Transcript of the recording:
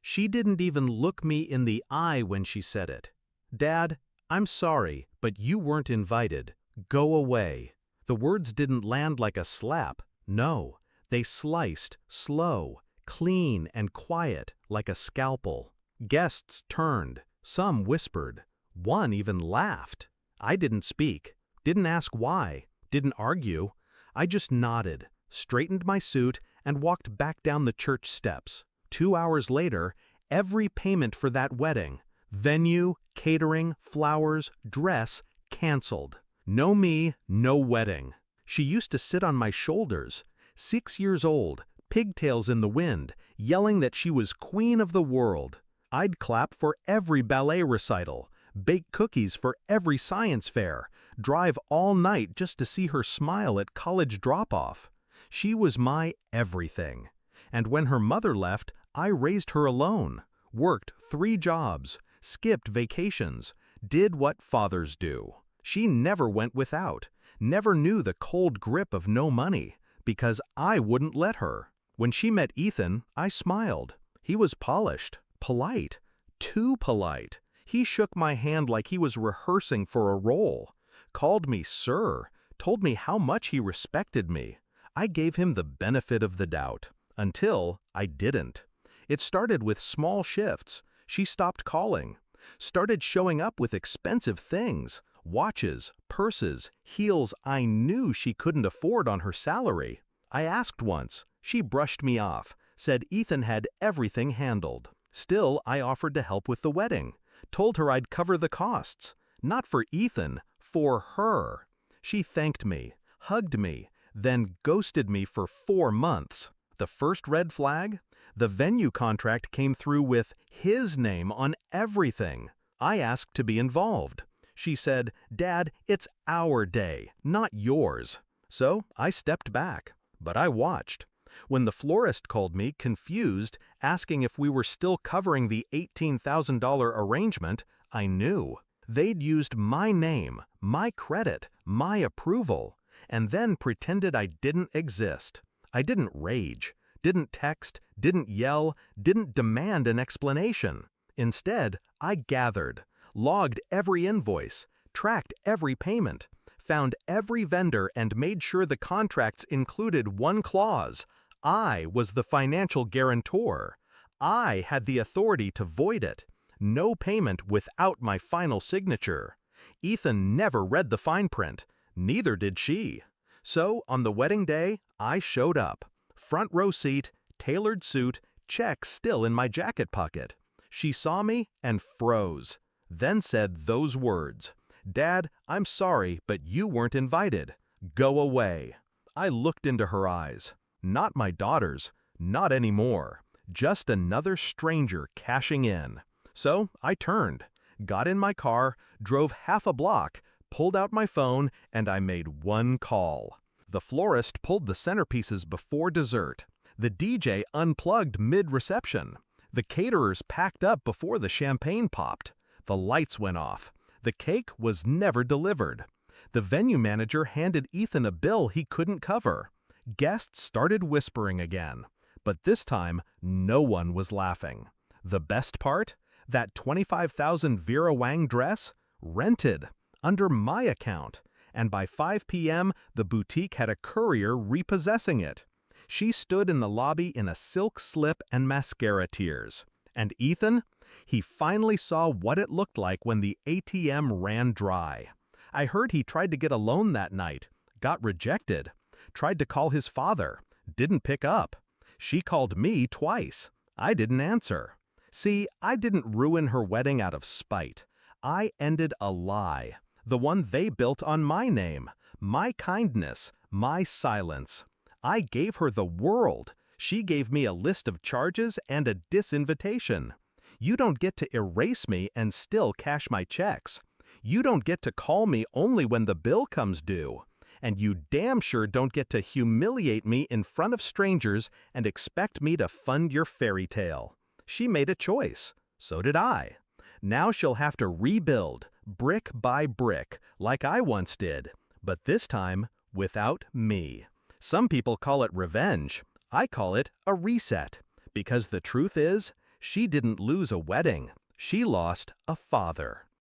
She didn't even look me in the eye when she said it. "Dad, I'm sorry, but you weren't invited. Go away." The words didn't land like a slap. No, they sliced, slow, clean and quiet, like a scalpel. Guests turned. Some whispered. One even laughed. I didn't speak. Didn't ask why. Didn't argue. I just nodded, straightened my suit, and walked back down the church steps. 2 hours later, every payment for that wedding, venue, catering, flowers, dress, canceled. No me, no wedding. She used to sit on my shoulders, 6 years old, pigtails in the wind, yelling that she was queen of the world. I'd clap for every ballet recital, bake cookies for every science fair, drive all night just to see her smile at college drop-off. She was my everything. And when her mother left, I raised her alone, worked 3 jobs, skipped vacations, did what fathers do. She never went without, never knew the cold grip of no money, because I wouldn't let her. When she met Ethan, I smiled. He was polished, polite, too polite. He shook my hand like he was rehearsing for a role, called me sir, told me how much he respected me. I gave him the benefit of the doubt, until I didn't. It started with small shifts. She stopped calling, started showing up with expensive things, watches, purses, heels I knew she couldn't afford on her salary. I asked once. She brushed me off, said Ethan had everything handled. Still, I offered to help with the wedding, told her I'd cover the costs. Not for Ethan, for her. She thanked me, hugged me, then ghosted me for 4 months. The first red flag? The venue contract came through with his name on everything. I asked to be involved. She said, "Dad, it's our day, not yours." So I stepped back, but I watched. When the florist called me, confused, asking if we were still covering the $18,000 arrangement, I knew. They'd used my name, my credit, my approval, and then pretended I didn't exist. I didn't rage, didn't text, didn't yell, didn't demand an explanation. Instead, I gathered, logged every invoice, tracked every payment, found every vendor and made sure the contracts included one clause. I was the financial guarantor. I had the authority to void it. No payment without my final signature. Ethan never read the fine print. Neither did she. So, on the wedding day, I showed up. Front row seat, tailored suit, check still in my jacket pocket. She saw me and froze. Then said those words. "Dad, I'm sorry, but you weren't invited. Go away." I looked into her eyes. Not my daughter's, not anymore. Just another stranger cashing in. So I turned, got in my car, drove half a block, pulled out my phone, and I made one call. The florist pulled the centerpieces before dessert. The DJ unplugged mid-reception. The caterers packed up before the champagne popped. The lights went off. The cake was never delivered. The venue manager handed Ethan a bill he couldn't cover. Guests started whispering again. But this time, no one was laughing. The best part? That $25,000 Vera Wang dress? Rented. Under my account. And by 5 p.m., the boutique had a courier repossessing it. She stood in the lobby in a silk slip and mascara tears. And Ethan? He finally saw what it looked like when the ATM ran dry. I heard he tried to get a loan that night, got rejected. Tried to call his father, didn't pick up. She called me twice. I didn't answer. See, I didn't ruin her wedding out of spite. I ended a lie, the one they built on my name, my kindness, my silence. I gave her the world. She gave me a list of charges and a disinvitation. You don't get to erase me and still cash my checks. You don't get to call me only when the bill comes due. And you damn sure don't get to humiliate me in front of strangers and expect me to fund your fairy tale. She made a choice. So did I. Now she'll have to rebuild, brick by brick, like I once did, but this time without me. Some people call it revenge. I call it a reset, because the truth is, She didn't lose a wedding. She lost a father.